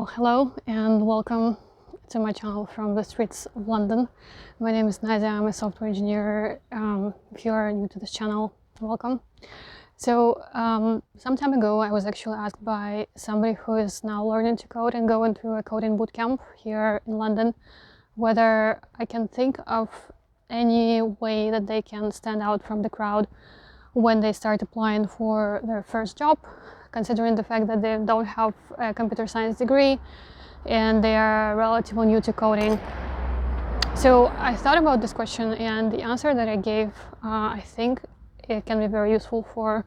Well, hello and welcome to my channel from the streets of London. My name is Nadia, I'm a software engineer. If you are new to this channel, welcome. So some time ago I was actually asked by somebody who is now learning to code and going through a coding bootcamp here in London whether I can think of any way that they can stand out from the crowd when they start applying for their first job, considering the fact that they don't have a computer science degree and they are relatively new to coding. So I thought about this question, and the answer that I gave, I think it can be very useful for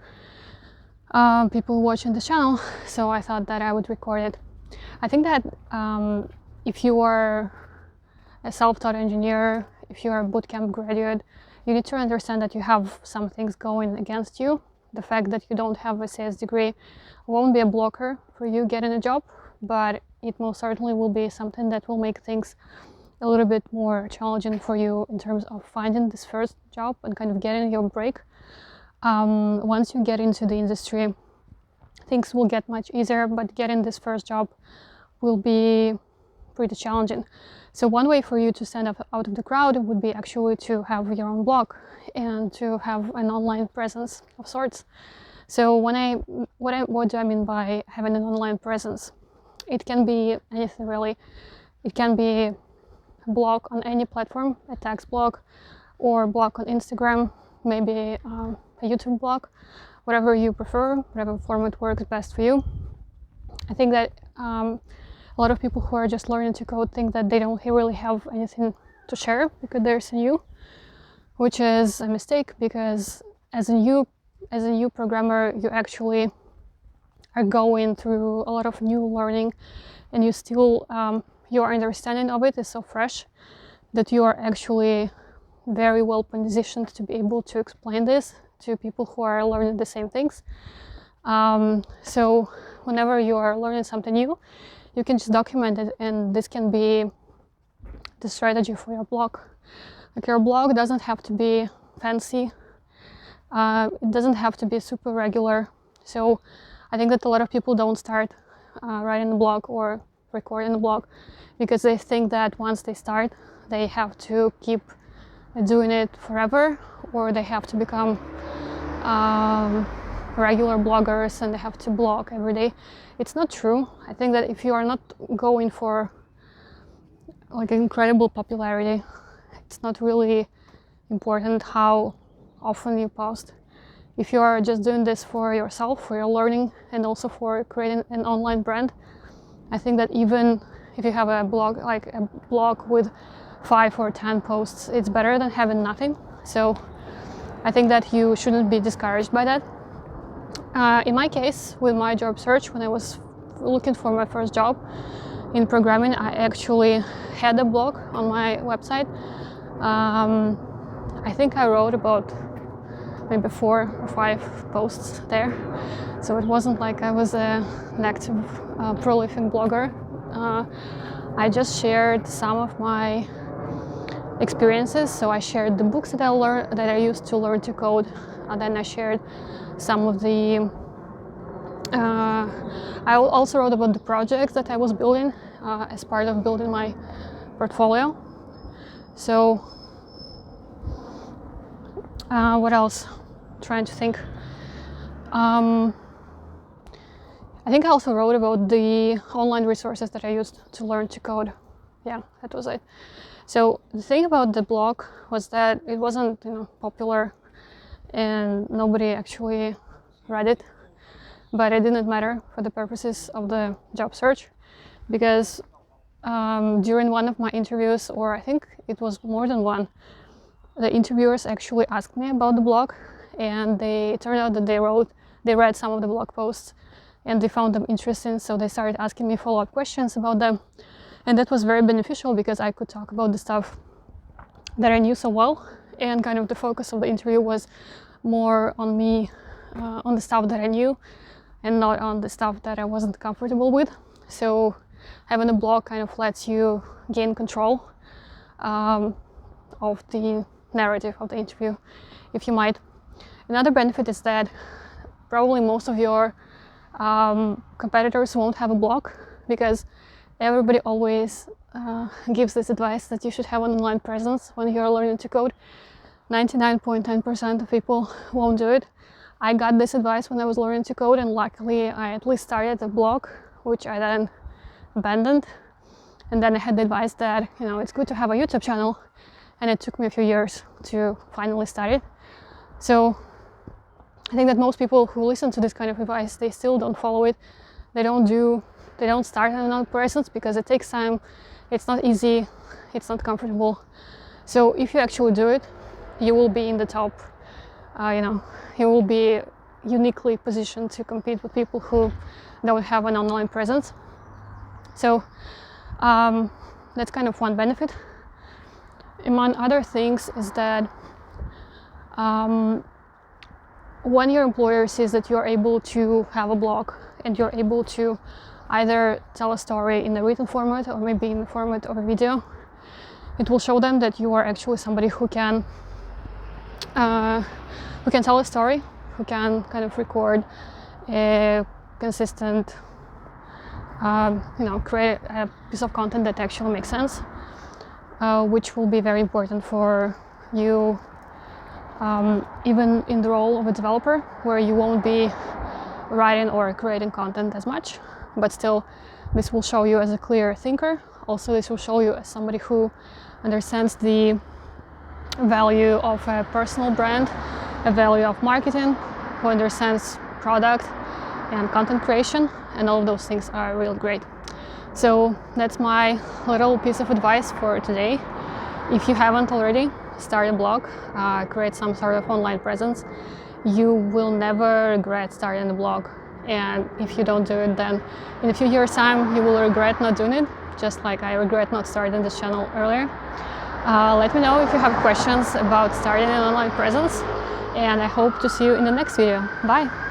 people watching the channel, so I thought that I would record it. I think that if you are a self-taught engineer, if you are a bootcamp graduate, you need to understand that you have some things going against you. The fact that you don't have a CS degree won't be a blocker for you getting a job, but it most certainly will be something that will make things a little bit more challenging for you in terms of finding this first job and kind of getting your break. Once you get into the industry, things will get much easier, but getting this first job will be pretty challenging. So one way for you to stand out of the crowd would be actually to have your own blog and to have an online presence of sorts. So what do I mean by having an online presence? It can be anything really. It can be a blog on any platform, a text blog, or blog on Instagram, maybe a YouTube blog, whatever you prefer, whatever format works best for you. I think that a lot of people who are just learning to code think that they don't really have anything to share because they're so new, which is a mistake, because as a new programmer, you actually are going through a lot of new learning, and you still your understanding of it is so fresh that you are actually very well positioned to be able to explain this to people who are learning the same things. So whenever you are learning something new, you can just document it, and this can be the strategy for your blog. Like, your blog doesn't have to be fancy, it doesn't have to be super regular. So I think that a lot of people don't start writing a blog or recording a blog because they think that once they start, they have to keep doing it forever, or they have to become regular bloggers and they have to blog every day. It's not true. I think that if you are not going for like incredible popularity, it's not really important how often you post. If you are just doing this for yourself, for your learning, and also for creating an online brand, I think that even if you have a blog, like a blog with 5 or 10 posts, it's better than having nothing. So I think that you shouldn't be discouraged by that. In my case, with my job search, when I was looking for my first job in programming, I actually had a blog on my website. I think I wrote about maybe 4 or 5 posts there. So it wasn't like I was an active, prolific blogger. I just shared some of my experiences. So I shared the books that I used to learn to code, and then I shared some of the I also wrote about the projects that I was building as part of building my portfolio. So what else? Trying to think. I think I also wrote about the online resources that I used to learn to code. Yeah, that was it. So the thing about the blog was that it wasn't, popular, and nobody actually read it, but it didn't matter for the purposes of the job search, because during one of my interviews, or I think it was more than one, the interviewers actually asked me about the blog, and it turned out that they read some of the blog posts and they found them interesting, so they started asking me follow-up questions about them, and that was very beneficial because I could talk about the stuff that I knew so well, and kind of the focus of the interview was more on me, on the stuff that I knew, and not on the stuff that I wasn't comfortable with. So having a blog kind of lets you gain control of the narrative of the interview, if you might. Another benefit is that probably most of your competitors won't have a blog, because everybody always gives this advice that you should have an online presence when you're learning to code. 99.9% of people won't do it. I got this advice when I was learning to code, and luckily I at least started a blog, which I then abandoned. And then I had the advice that, you know, it's good to have a YouTube channel, and it took me a few years to finally start it. So I think that most people who listen to this kind of advice, they still don't follow it. They don't start an online presence because it takes time. It's not easy. It's not comfortable. So if you actually do it, you will be in the top. You will be uniquely positioned to compete with people who don't have an online presence. So that's kind of one benefit. Among other things is that when your employer sees that you're able to have a blog and you're able to either tell a story in a written format or maybe in the format of a video, it will show them that you are actually somebody who can tell a story, who can kind of record a consistent, create a piece of content that actually makes sense, which will be very important for you, even in the role of a developer, where you won't be writing or creating content as much, but still this will show you as a clear thinker. Also, this will show you as somebody who understands the value of a personal brand, a value of marketing, who understands product and content creation, and all of those things are real great. So that's my little piece of advice for today. If you haven't already, start a blog, create some sort of online presence. You will never regret starting a blog. And if you don't do it, then in a few years' time, you will regret not doing it, just like I regret not starting this channel earlier. Let me know if you have questions about starting an online presence, and I hope to see you in the next video. Bye!